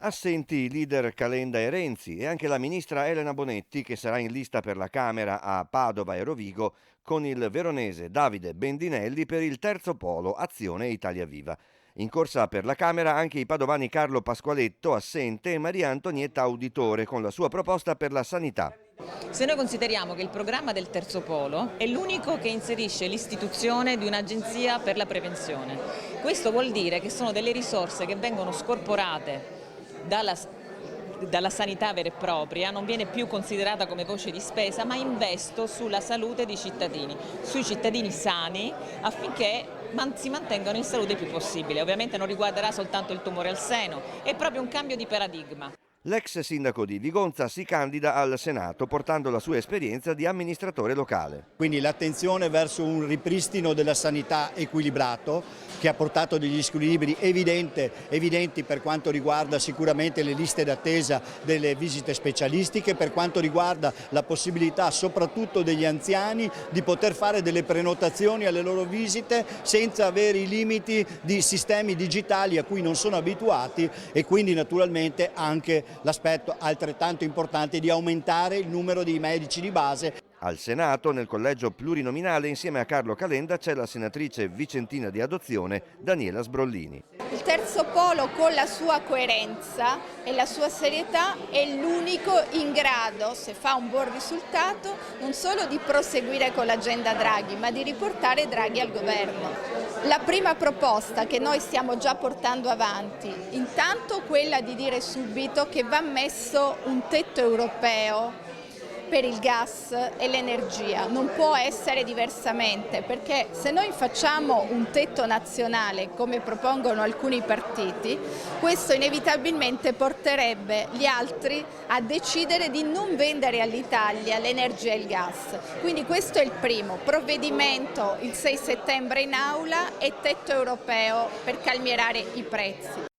Assenti i leader Calenda e Renzi e anche la ministra Elena Bonetti, che sarà in lista per la Camera a Padova e Rovigo, con il veronese Davide Bendinelli per il terzo polo Azione Italia Viva. In corsa per la Camera anche i padovani Carlo Pasqualetto, assente, e Maria Antonietta Auditore, con la sua proposta per la sanità. Se noi consideriamo che il programma del Terzo Polo è l'unico che inserisce l'istituzione di un'agenzia per la prevenzione, questo vuol dire che sono delle risorse che vengono scorporate dalla sanità vera e propria, non viene più considerata come voce di spesa, ma investo sulla salute dei cittadini, sui cittadini sani, affinché si mantengano in salute il più possibile. Ovviamente non riguarderà soltanto il tumore al seno, è proprio un cambio di paradigma. L'ex sindaco di Vigonza si candida al Senato portando la sua esperienza di amministratore locale. Quindi l'attenzione verso un ripristino della sanità equilibrato che ha portato degli squilibri evidenti per quanto riguarda sicuramente le liste d'attesa delle visite specialistiche, per quanto riguarda la possibilità soprattutto degli anziani di poter fare delle prenotazioni alle loro visite senza avere i limiti di sistemi digitali a cui non sono abituati, e quindi naturalmente anche l'aspetto altrettanto importante di aumentare il numero di medici di base. Al Senato, nel collegio plurinominale, insieme a Carlo Calenda, c'è la senatrice vicentina di adozione Daniela Sbrollini. Il Terzo Polo, con la sua coerenza e la sua serietà, è l'unico in grado, se fa un buon risultato, non solo di proseguire con l'agenda Draghi, ma di riportare Draghi al governo. La prima proposta che noi stiamo già portando avanti, intanto quella di dire subito che va messo un tetto europeo per il gas e l'energia, non può essere diversamente, perché se noi facciamo un tetto nazionale come propongono alcuni partiti, questo inevitabilmente porterebbe gli altri a decidere di non vendere all'Italia l'energia e il gas. Quindi questo è il primo provvedimento, il 6 settembre in aula, e tetto europeo per calmierare i prezzi.